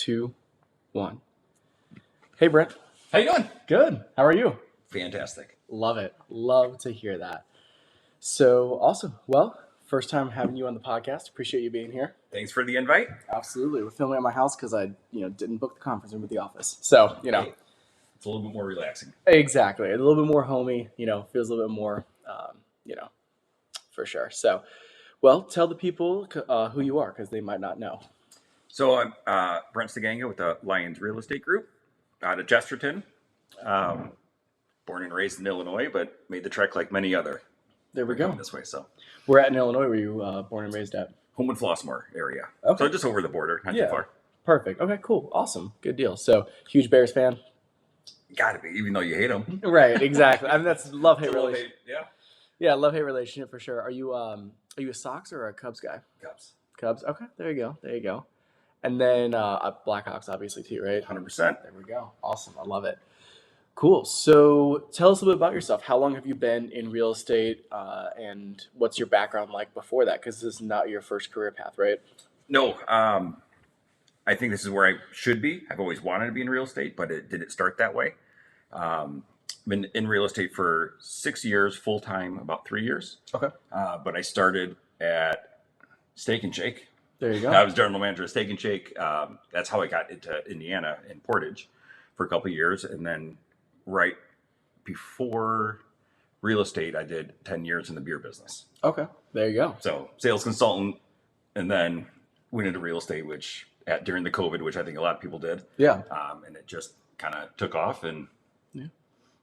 2, 1. Hey, Brent. How you doing? Good. How are you? Fantastic. Love it. Love to hear that. So awesome. Well, first time having you on the podcast. Appreciate you being here. Thanks for the invite. Absolutely. We're filming at my house because I, didn't book the conference room at the office. So, Hey, it's a little bit more relaxing. Exactly. A little bit more homey, feels a little bit more, for sure. So, well, tell the people who you are because they might not know. So I'm Brent Stegenga with the Lions Real Estate Group out of Chesterton. Born and raised in Illinois, but made the trek like many other. There we go. This way, so We're at in Illinois. Were you born and raised at? Homewood Flossmoor area. Okay. So just over the border, not too far. Perfect. Okay, cool. Awesome. Good deal. So, huge Bears fan? Gotta be, even though you hate them. Right, exactly. I mean, that's love-hate relationship. Yeah. Yeah, love-hate relationship for sure. Are you a Sox or a Cubs guy? Cubs. Okay, there you go. And then Blackhawks, obviously, too, right? 100%. There we go. Awesome. I love it. Cool. So tell us a little bit about yourself. How long have you been in real estate and what's your background like before that? Because this is not your first career path, right? No, I think this is where I should be. I've always wanted to be in real estate, but it didn't start that way. Been in real estate for 6 years, full-time, about 3 years. Okay. But I started at Steak and Shake. There you go. I was general manager at Steak and Shake. That's how I got into Indiana in Portage for a couple of years. And then right before real estate, I did 10 years in the beer business. Okay. There you go. So sales consultant, and then went into real estate, which during the COVID, which I think a lot of people did. Yeah. And it just kind of took off and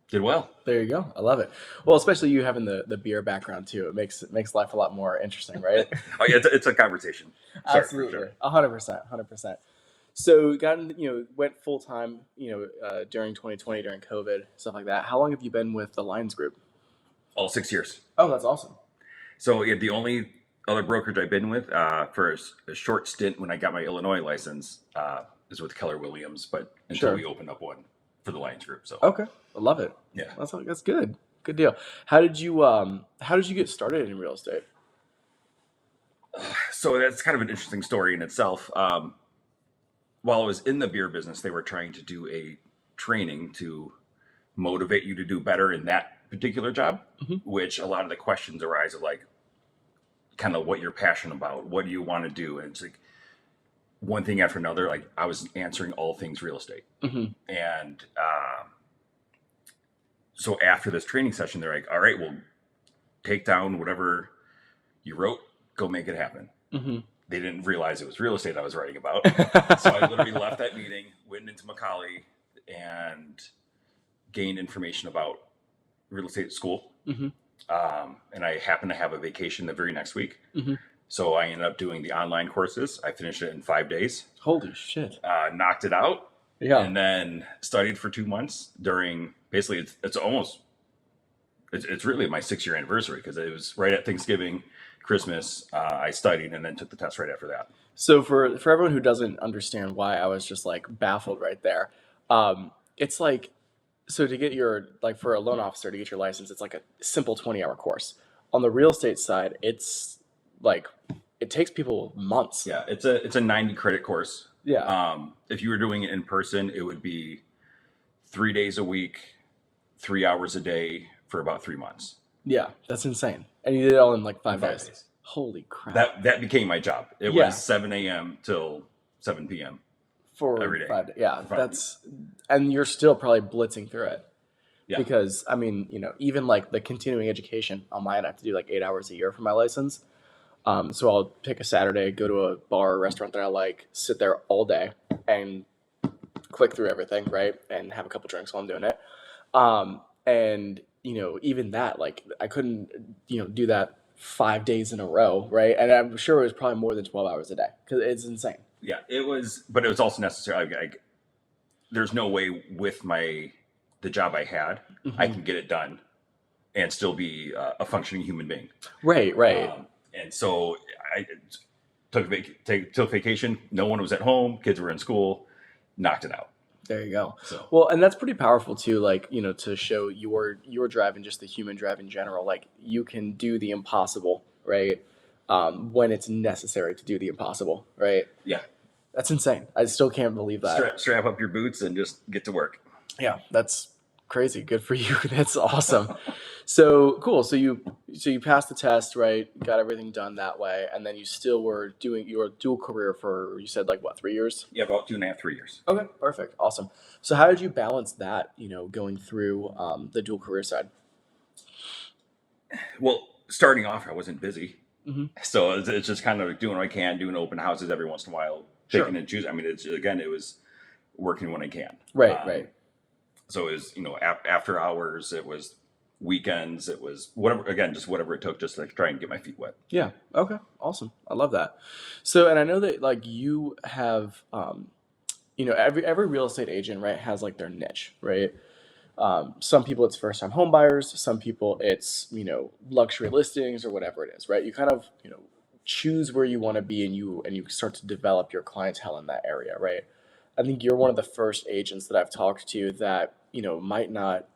did well. There you go. I love it. Well, especially you having the beer background too. It makes life a lot more interesting, right? Oh yeah, it's a conversation. Absolutely. Sure. 100%. So went full time, during 2020, during COVID, stuff like that. How long have you been with the Lions Group? All 6 years. Oh, that's awesome. So the only other brokerage I've been with for a short stint when I got my Illinois license is with Keller Williams, but until we opened up one for the Lions Group. So okay, I love it. Yeah, that's good. Good deal. How did you get started in real estate? So that's kind of an interesting story in itself. While I was in the beer business, they were trying to do a training to motivate you to do better in that particular job, which a lot of the questions arise of like kind of what you're passionate about, what do you want to do? And it's like one thing after another, like I was answering all things real estate. And so after this training session, they're like, all right, well, take down whatever you wrote, go make it happen. They didn't realize it was real estate I was writing about. So I literally left that meeting, went into Macaulay, and gained information about real estate at school. And I happened to have a vacation the very next week. So I ended up doing the online courses. I finished it in 5 days. Holy shit. Knocked it out. Yeah. And then studied for 2 months during, basically it's really my 6-year anniversary because it was right at Thanksgiving, Christmas. I studied and then took the test right after that. So for everyone who doesn't understand why I was just like baffled right there, it's like, so to get for a loan officer to get your license, it's like a simple 20-hour course. On the real estate side, it's like, it takes people months. Yeah, it's a 90 credit course. Yeah. If you were doing it in person, it would be 3 days a week, 3 hours a day for about 3 months. Yeah, that's insane. And you did it all in like 5 days. Holy crap. That became my job. It was 7 a.m. till 7 p.m. for every day. 5 days. Yeah, and you're still probably blitzing through it. Yeah. Because, I mean, even like the continuing education on my end, I have to do like 8 hours a year for my license. So I'll pick a Saturday, go to a bar or restaurant that I like, sit there all day and click through everything, right? And have a couple drinks while I'm doing it. And, even that, like I couldn't, do that 5 days in a row, right? And I'm sure it was probably more than 12 hours a day because it's insane. Yeah, it was, but it was also necessary. There's no way with the job I had, I can get it done and still be a functioning human being. Right. And so I took vacation. No one was at home. Kids were in school. Knocked it out. There you go. So. Well, and that's pretty powerful too. Like, to show your drive and just the human drive in general. Like you can do the impossible, right? When it's necessary to do the impossible, right? Yeah. That's insane. I still can't believe that. Strap up your boots and just get to work. Yeah, that's crazy. Good for you. That's awesome. So cool. So you passed the test, right? Got everything done that way, and then you still were doing your dual career for, you said, like what, 3 years? Yeah, about 2.5, 3 years. Okay, perfect, awesome. So how did you balance that? Going through the dual career side. Well, starting off, I wasn't busy, Mm-hmm. so it's just kind of like doing what I can, doing open houses every once in a while, Sure. picking and choosing. I mean, it was working when I can. Right. So it was, after hours, it was weekends, it was whatever, again, just whatever it took just to try and get my feet wet. Yeah. Okay. Awesome. I love that. So, and I know that like you have, every real estate agent, right, has like their niche, right? Some people it's first time home buyers. Some people it's, luxury listings or whatever it is, right? You kind of, choose where you want to be, and you start to develop your clientele in that area, right? I think you're one of the first agents that I've talked to that, might not,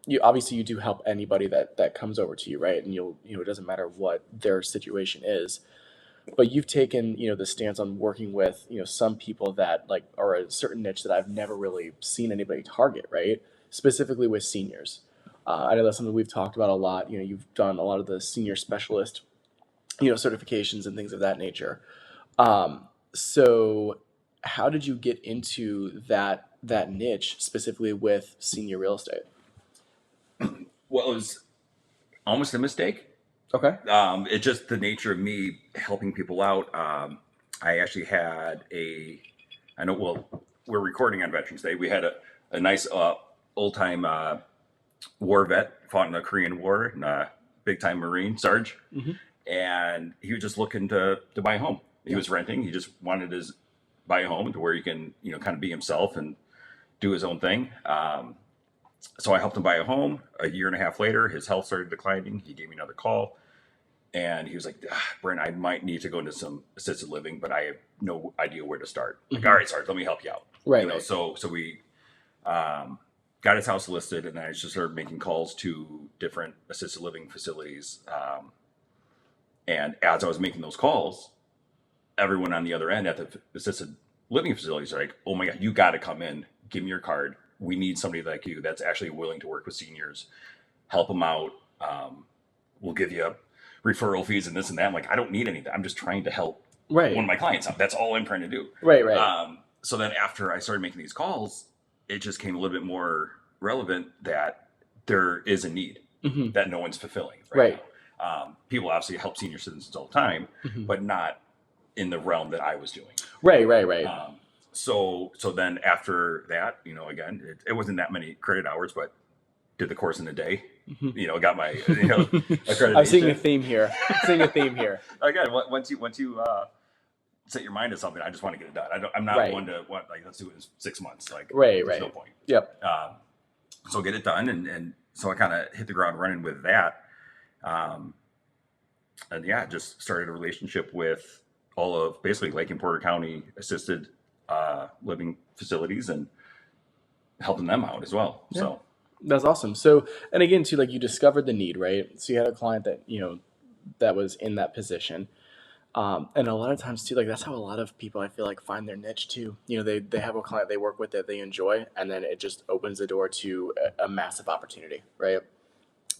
you obviously you do help anybody that comes over to you, right? And it doesn't matter what their situation is, but you've taken, the stance on working with, some people that like are a certain niche that I've never really seen anybody target, right? Specifically with seniors. I know that's something we've talked about a lot. You've done a lot of the senior specialist, certifications and things of that nature. So how did you get into that niche specifically with senior real estate? Well, it was almost a mistake. Okay. It's just the nature of me helping people out. I actually had we're recording on Veterans Day. We had a nice old time war vet, fought in the Korean War, and big time Marine Sarge. Mm-hmm. And he was just looking to buy a home. He was renting. He just wanted to buy a home to where he can, kind of be himself and do his own thing. So I helped him buy a home. A year and a half later, his health started declining. He gave me another call, and he was like, Brent, I might need to go into some assisted living, but I have no idea where to start. Mm-hmm. Like, all right, Sarge, let me help you out. Right. Right. So we got his house listed, and then I just started making calls to different assisted living facilities. And as I was making those calls, everyone on the other end at the assisted living facilities are like, oh my God, you got to come in. Give me your card. We need somebody like you that's actually willing to work with seniors, help them out. We'll give you referral fees and this and that. I'm like, I don't need anything. I'm just trying to help one of my clients out. That's all I'm trying to do. Right. So then after I started making these calls, it just came a little bit more relevant that there is a need Mm-hmm. that no one's fulfilling. Right. People obviously help senior citizens all the time, Mm-hmm. but not in the realm that I was doing. Right. So then after that, again, it wasn't that many credit hours, but did the course in a day. Mm-hmm. Got my accreditation. I'm seeing a theme here. Again, once you set your mind to something, I just want to get it done. I'm not one to let's do it in 6 months. Like there's no point. Yep. So get it done, and so I kind of hit the ground running with that. And yeah, just started a relationship with all of basically Lake and Porter County assisted living facilities and helping them out as well. Yeah. So that's awesome. So, and again, too, like you discovered the need, right? So you had a client that, that was in that position. And a lot of times too, like that's how a lot of people I feel like find their niche too. They have a client they work with that they enjoy, and then it just opens the door to a massive opportunity, right?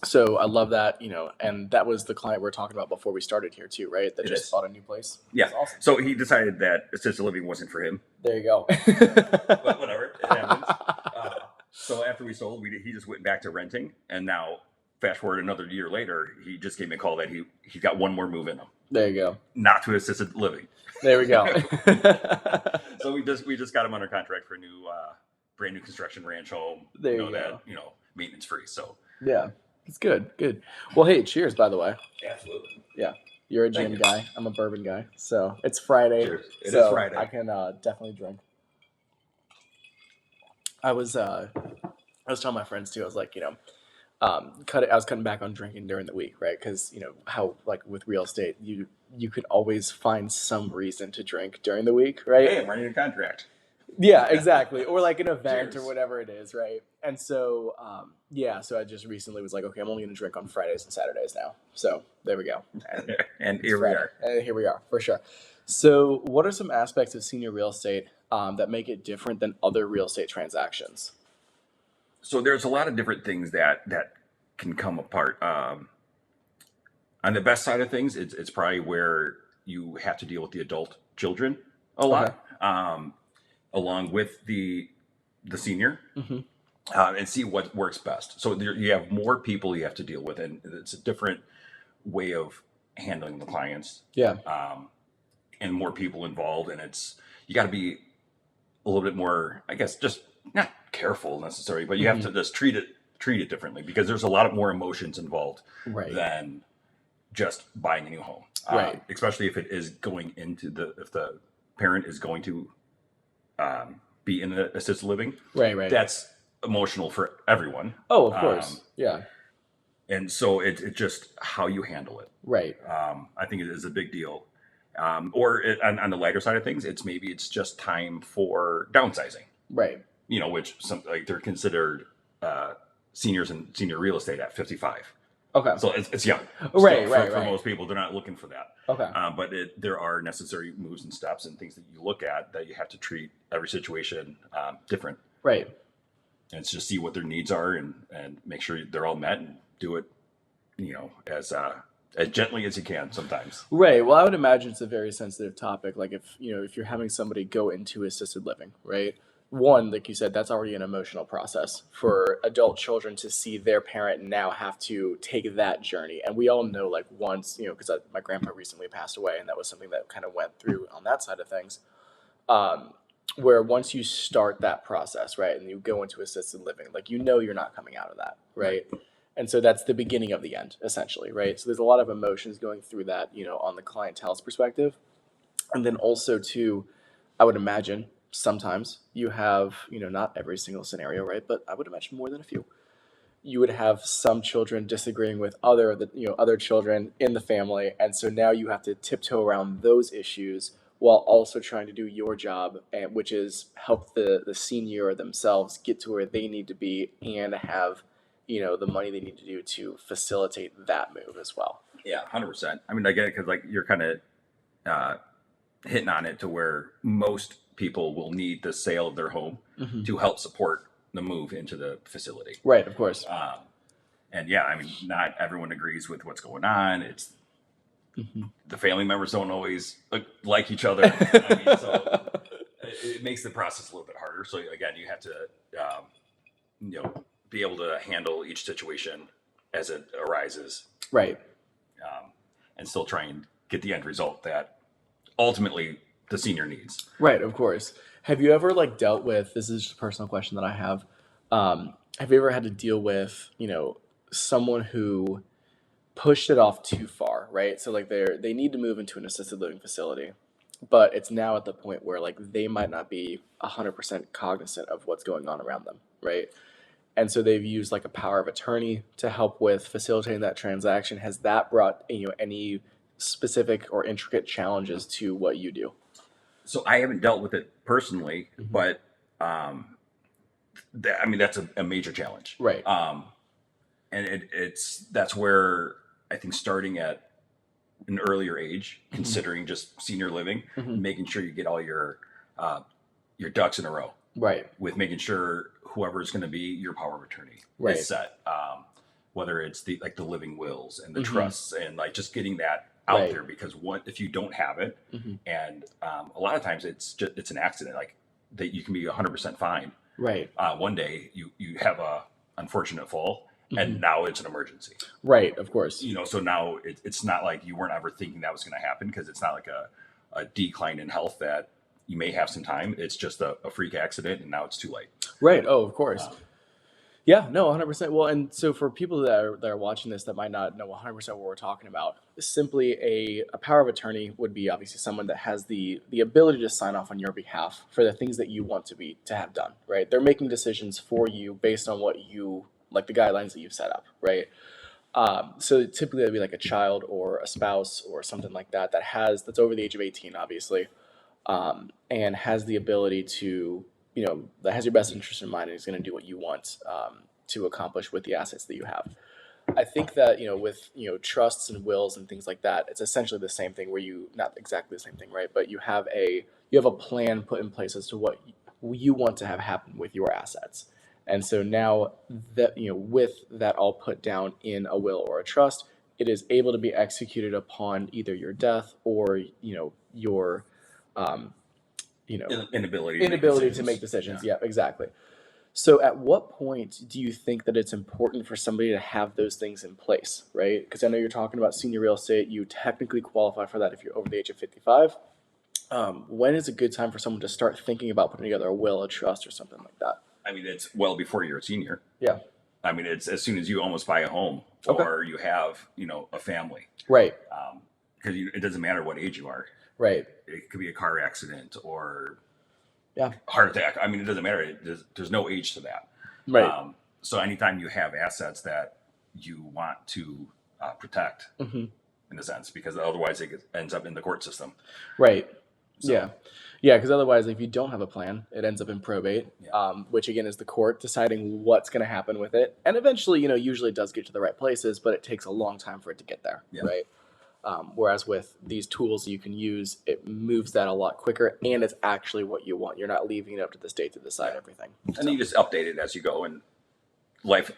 So I love that, and that was the client we were talking about before we started here too, right? That just bought a new place. Yeah. That's awesome. So he decided that assisted living wasn't for him. There you go. But whatever, it happens. So after we sold, he just went back to renting, and now fast forward another year later, he just gave me a call that he got one more move in him. There you go. Not to assisted living. There we go. So we just got him under contract for a new brand new construction ranch home. There you go. Maintenance free. So yeah, it's good. Well, hey, cheers, by the way. Absolutely. Yeah, you're a gin guy. I'm a bourbon guy. So it's Friday. Cheers. It is Friday. I can definitely drink. I was telling my friends too. I was like, I was cutting back on drinking during the week, right? Because how like with real estate, you could always find some reason to drink during the week, right? Hey, I'm running a contract. Yeah, exactly. Or like an event Cheers. or whatever it is, right? And so, so I just recently was like, okay, I'm only going to drink on Fridays and Saturdays now. So there we go. And here we are. And here we are, for sure. So, what are some aspects of senior real estate that make it different than other real estate transactions? So there's a lot of different things that can come apart. On the best side of things, it's probably where you have to deal with the adult children a Okay. lot, along with the senior, Mm-hmm. and see what works best. So you have more people you have to deal with, and it's a different way of handling the clients, Yeah. and more people involved, and you got to be a little bit more, I guess, just not careful necessarily, but you have to just treat it differently, because there's a lot of more emotions involved Right. than just buying a new home. Right. Especially if it is going into if the parent is going to be in the assisted living. Right. Right. That's emotional for everyone. Oh, of course. Yeah. And so it's just how you handle it. Right. I think it is a big deal. On the lighter side of things, it's just time for downsizing. Right. Which they're considered seniors in senior real estate at 55. Okay. So it's young. Right. Still, Right. for Right. most people, they're not looking for that. Okay. But there are necessary moves and steps and things that you look at that you have to treat every situation different. Right. And it's just see what their needs are and make sure they're all met and do it, as gently as you can sometimes. Right. Well, I would imagine it's a very sensitive topic. Like if you're having somebody go into assisted living, right? One, like you said, that's already an emotional process for adult children to see their parent now have to take that journey. And we all know, like once, because my grandpa recently passed away, and that was something that kind of went through on that side of things. Where once you start that process, right, and you go into assisted living, like you're not coming out of that, right? And so that's the beginning of the end, essentially, right? So there's a lot of emotions going through that, on the clientele's perspective. And then also, too, I would imagine sometimes you have, not every single scenario, right? But I would imagine more than a few. You would have some children disagreeing with other children in the family. And so now you have to tiptoe around those issues while also trying to do your job, which is help the senior themselves get to where they need to be and have the money they need to do to facilitate that move as well. Yeah, 100%. I mean, I get it, because you're kind of hitting on it to where most people will need the sale of their home to help support the move into the facility. Right, of course. And yeah, I mean, not everyone agrees with what's going on. It's the family members don't always like each other. I mean, so it makes the process a little bit harder. So again, you have to, be able to handle each situation as it arises. Right. And still try and get the end result that ultimately the senior needs. Right, of course. Have you ever dealt with, this is just a personal question that I have you ever had to deal with, someone who pushed it off too far, right? So they need to move into an assisted living facility, but it's now at the point where they might not be 100% cognizant of what's going on around them, right? And so they've used a power of attorney to help with facilitating that transaction. Has that brought any specific or intricate challenges to what you do? So I haven't dealt with it personally, but that's a major challenge, right? And that's where I think starting at an earlier age, considering just senior living, making sure you get all your ducks in a row, right? With making sure whoever's going to be your power of attorney is set. Whether it's the living wills and the trusts, and just getting that out there, because if you don't have it, and a lot of times it's an accident, that you can be 100% fine. Right. One day you have a unfortunate fall, and now it's an emergency. Right. Of course. So now it's not like you weren't ever thinking that was going to happen, because it's not like a decline in health that you may have some time. It's just a freak accident, and now it's too late. Right. Oh, of course. Yeah, no, 100%. Well, and so for people that are watching this that might not know 100% what we're talking about, simply a power of attorney would be obviously someone that has the ability to sign off on your behalf for the things that you want to have done, right? They're making decisions for you based on what you, the guidelines that you've set up, right? So typically it'd be a child or a spouse or something like that that's over the age of 18, obviously, and has the ability to, that has your best interest in mind and is going to do what you want to accomplish with the assets that you have. I think that, with, trusts and wills and things like that, it's essentially the same thing where not exactly the same thing, right? But you have a plan put in place as to what you want to have happen with your assets. And so now that, with that all put down in a will or a trust, it is able to be executed upon either your death or, your, um, Inability to make decisions. Yeah. Yeah, exactly. So at what point do you think that it's important for somebody to have those things in place, right? Because I know you're talking about senior real estate. You technically qualify for that if you're over the age of 55. When is a good time for someone to start thinking about putting together a will, a trust, or something like that? I mean, it's well before you're a senior. Yeah. I mean, it's as soon as you almost buy a home Okay. or you have, a family. Right. Because it doesn't matter what age you are. Right. It could be a car accident or Yeah. heart attack. I mean, it doesn't matter. There's no age to that. Right. So anytime you have assets that you want to protect, in a sense, because otherwise it ends up in the court system. Right. So, Yeah. Yeah, because otherwise, if you don't have a plan, it ends up in probate, Yeah. Which again is the court deciding what's going to happen with it. And eventually, usually it does get to the right places, but it takes a long time for it to get there, Yeah. right? Whereas with these tools you can use, it moves that a lot quicker, and it's actually what you want. You're not leaving it up to the state to decide everything. And you just update it as you go, and life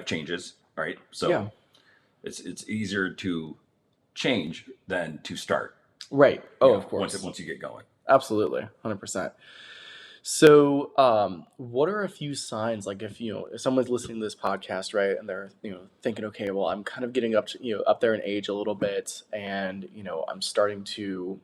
changes, right? So Yeah. it's easier to change than to start. Right. Oh, of course. Once you get going. Absolutely. 100%. So, what are a few signs, like if someone's listening to this podcast, right, and they're thinking, okay, well, I'm kind of getting up to up there in age a little bit, and I'm starting to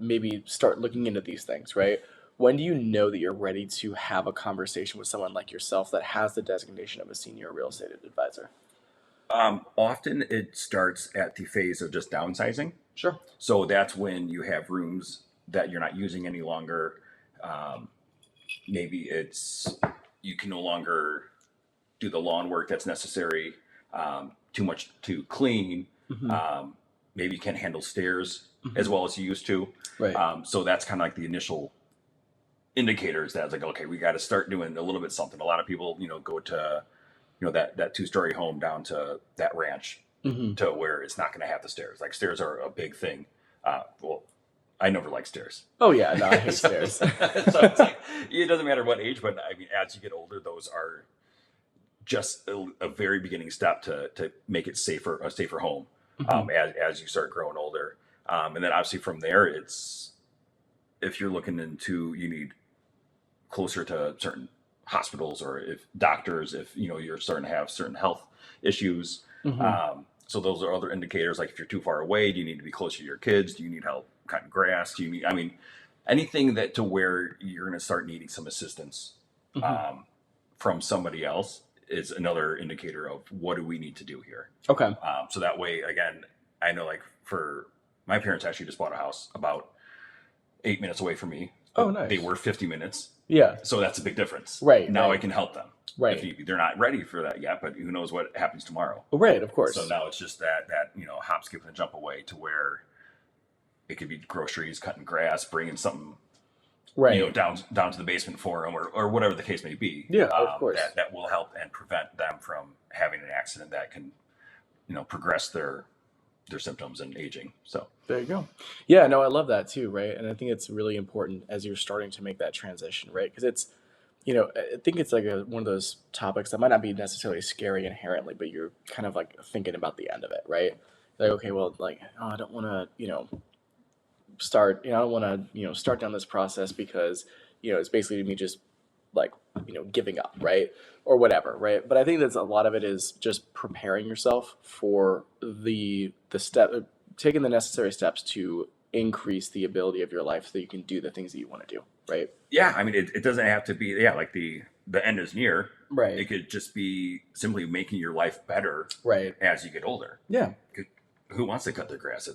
maybe start looking into these things, right? When do you know that you're ready to have a conversation with someone like yourself that has the designation of a senior real estate advisor? Often it starts at the phase of just downsizing. Sure. So that's when you have rooms that you're not using any longer. Maybe you can no longer do the lawn work that's necessary, too much to clean. Maybe you can't handle stairs as well as you used to. Right. So that's kind of like the initial indicators that it's like, okay, we got to start doing a little bit something. A lot of people, go to, that 2-story home down to that ranch to where it's not going to have the stairs. Like stairs are a big thing. Well, I never like stairs. Oh yeah, no, I hate stairs. So it's like, it doesn't matter what age, but I mean, as you get older, those are just a very beginning step to make it a safer home as you start growing older. And then obviously from there, it's if you're looking into, you need closer to certain hospitals or if doctors, if you're starting to have certain health issues. So those are other indicators. Like if you're too far away, do you need to be closer to your kids? Do you need help cutting grass? Do you need, anything that to where you're going to start needing some assistance from somebody else is another indicator of what do we need to do here. Okay. So that way, again, I know like for my parents actually just bought a house about 8 minutes away from me. Oh, nice. They were 50 minutes. Yeah. So that's a big difference. Right. Now right. I can help them. Right. They're not ready for that yet, but who knows what happens tomorrow. Right, of course. So now it's just that hop, skip, and jump away to where it could be groceries, cutting grass, bringing something, right, down to the basement for them, or whatever the case may be. Yeah, of course. That will help and prevent them from having an accident that can, progress their symptoms and aging. So there you go. Yeah, no, I love that too, right? And I think it's really important as you're starting to make that transition, right? Because it's, I think it's like one of those topics that might not be necessarily scary inherently, but you're kind of like thinking about the end of it, right? Like, okay, well, like, oh, I don't want to, start, I don't want to, start down this process because, it's basically me just like, giving up, right? Or whatever, right? But I think that's a lot of it is just preparing yourself for the step, taking the necessary steps to increase the ability of your life so that you can do the things that you want to do, right? Yeah, it doesn't have to be like the end is near. Right. It could just be simply making your life better right as you get older. Yeah. Who wants to cut their grass?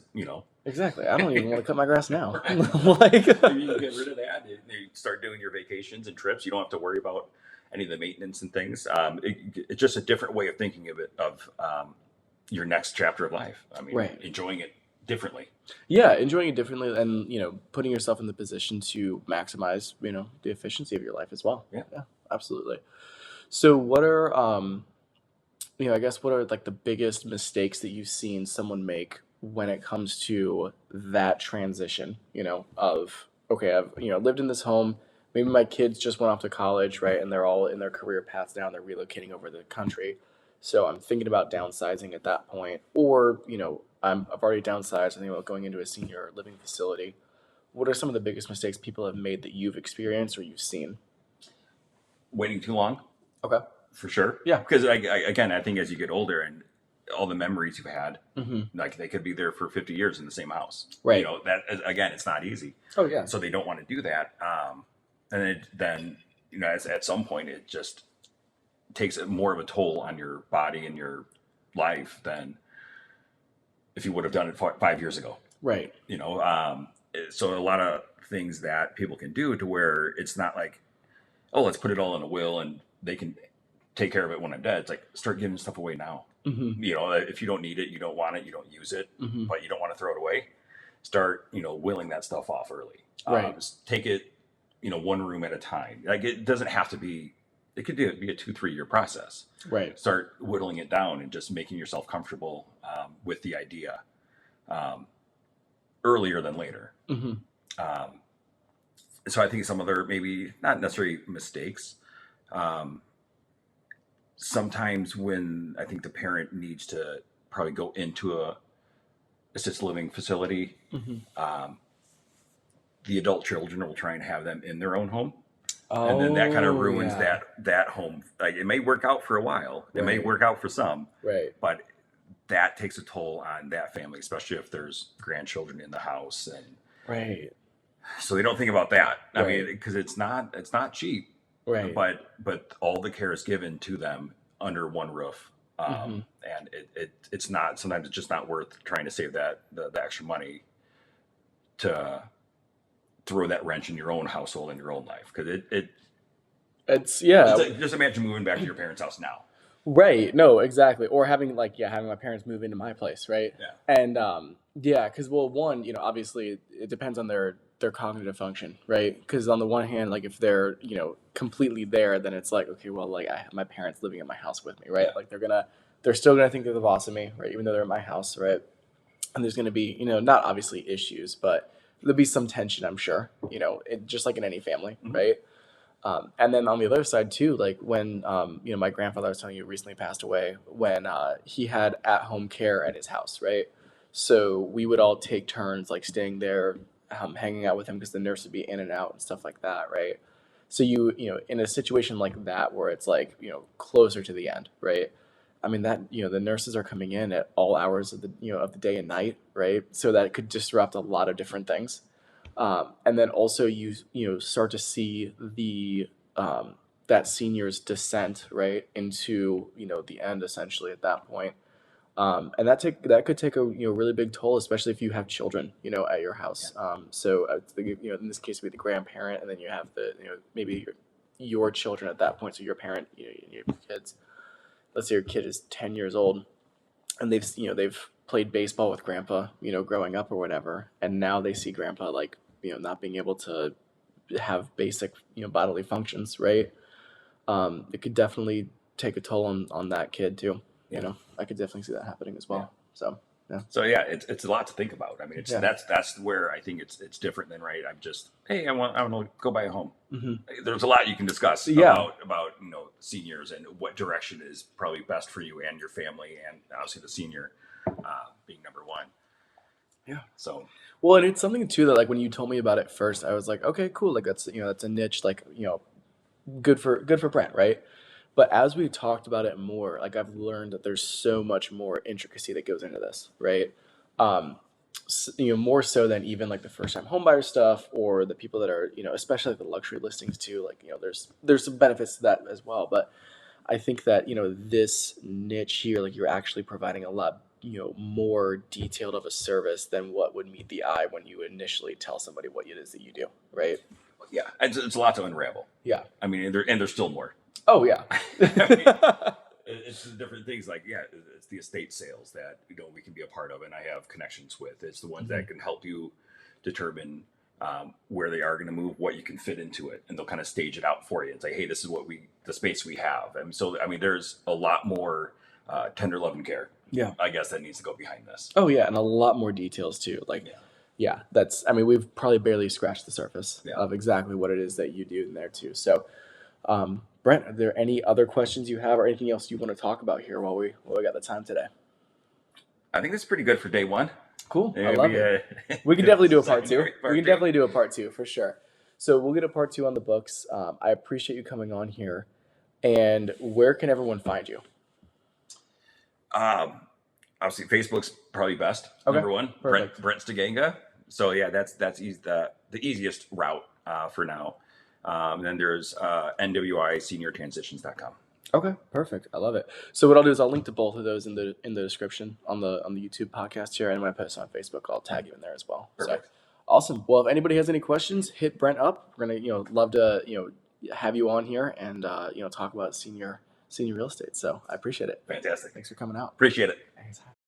Exactly. I don't even want to cut my grass now. Like, you can get rid of that. You start doing your vacations and trips. You don't have to worry about any of the maintenance and things. It's just a different way of thinking of it, of your next chapter of life. Right. Enjoying it differently. Yeah, enjoying it differently and, putting yourself in the position to maximize, the efficiency of your life as well. Yeah. Yeah, absolutely. So what are, I guess what are like the biggest mistakes that you've seen someone make when it comes to that transition, of, okay, I've, lived in this home, maybe my kids just went off to college, right? And they're all in their career paths now, they're relocating over the country. So I'm thinking about downsizing at that point, or, I've already downsized, I think about going into a senior living facility. What are some of the biggest mistakes people have made that you've experienced or you've seen? Waiting too long, Okay. for sure. Yeah. Because again, I think as you get older and all the memories you've had, Mm-hmm. like they could be there for 50 years in the same house. Right. You know, that again, it's not easy. Oh, yeah. So they don't want to do that. And then, at some point, it just takes more of a toll on your body and your life than if you would have done it 5 years ago. Right. So a lot of things that people can do to where it's not like, oh, let's put it all in a will and they can take care of it when I'm dead. It's like, start giving stuff away now. Mm-hmm. If you don't need it, you don't want it, you don't use it, Mm-hmm. but you don't want to throw it away, start, willing that stuff off early. Right. Just take it, one room at a time. Like it doesn't have to be, it could be a 2-3 year process. Right. Start whittling it down and just making yourself comfortable with the idea earlier than later. Mm-hmm. So I think some other, maybe not necessarily mistakes. Sometimes when I think the parent needs to probably go into a assisted living facility, Mm-hmm. The adult children will try and have them in their own home. Oh, And then that kind of ruins yeah. that home. Like it may work out for a while. It may Right. work out for some, Right. but that takes a toll on that family, especially if there's grandchildren in the house. And Right. so they don't think about that. I Right. mean, because it's not cheap, Right. but all the care is given to them under one roof. Mm-hmm. And it's not, sometimes it's just not worth trying to save the extra money to throw that wrench in your own household and your own life. Because It's yeah. just imagine moving back to your parents' house now. Right. No, exactly. Or having having my parents move into my place, right? Yeah. And because well, one, obviously it depends on their cognitive function, right? Because on the one hand, like if they're completely there, then it's like, okay, well, like I have my parents living in my house with me, right? Yeah. Like they're still gonna think they're the boss of me, right? Even though they're in my house, right? And there's gonna be not obviously issues, but there'll be some tension, I'm sure. Just like in any family, Mhm. right? And then on the other side too, like when my grandfather, I was telling you, recently passed away, when he had at-home care at his house, right? So we would all take turns like staying there, hanging out with him because the nurse would be in and out and stuff like that, right? So in a situation like that where it's like closer to the end, right? I mean that the nurses are coming in at all hours of the day and night, right? So that could disrupt a lot of different things. And then also you start to see the that senior's descent right into the end essentially at that point. And that could take a really big toll, especially if you have children at your house. So I think, in this case, it would be the grandparent, and then you have the maybe your children at that point. So your parent, your kids. Let's say your kid is 10 years old, and they've played baseball with grandpa, growing up or whatever, and now they see grandpa like not being able to have basic bodily functions, right? It could definitely take a toll on that kid too. Yeah. I could definitely see that happening as well. So yeah. So yeah, it's a lot to think about. I mean, Yeah. that's where I think it's different than, right. I'm just, hey, I want to go buy a home. Mm-hmm. There's a lot you can discuss Yeah. about seniors and what direction is probably best for you and your family, and obviously the senior being number one. Yeah. So Well, and it's something too that like when you told me about it first, I was like, okay, cool. Like that's that's a niche, like good for Brent, right? But as we talked about it more, like I've learned that there's so much more intricacy that goes into this, right? More so than even like the first time homebuyer stuff or the people that are especially like the luxury listings too. Like there's some benefits to that as well, but I think that this niche here, like you're actually providing a lot more detailed of a service than what would meet the eye when you initially tell somebody what it is that you do, right? yeah, it's a lot to unravel. Yeah. I mean, and there's still more. Oh yeah. I mean, it's the different things, like it's the estate sales that we can be a part of, and I have connections with. It's the ones that can help you determine where they are going to move, what you can fit into it, and they'll kind of stage it out for you and say, hey, this is the space we have. And so I mean, there's a lot more tender love and care. Yeah. I guess that needs to go behind this. Oh yeah, and a lot more details too. Like, yeah, we've probably barely scratched the surface of exactly what it is that you do in there too. So, Brent, are there any other questions you have or anything else you want to talk about here while we got the time today? I think that's pretty good for day one. Cool. I love it. We can definitely do a part two. We can definitely do a part two for sure. So we'll get a part two on the books. I appreciate you coming on here. And where can everyone find you? Obviously, Facebook's probably best. Okay. Number one, Brent Perfect. Stegenga. So yeah, that's easy, the easiest route for now. And then there's NWISeniorTransitions.com. Okay, perfect. I love it. So what I'll do is I'll link to both of those in the description on the YouTube podcast here, and when I post on Facebook, I'll tag you in there as well. Perfect. So awesome. Well, if anybody has any questions, hit Brent up. We're gonna love to have you on here and talk about senior real estate. So I appreciate it. Fantastic. Thanks for coming out. Appreciate it. Thanks.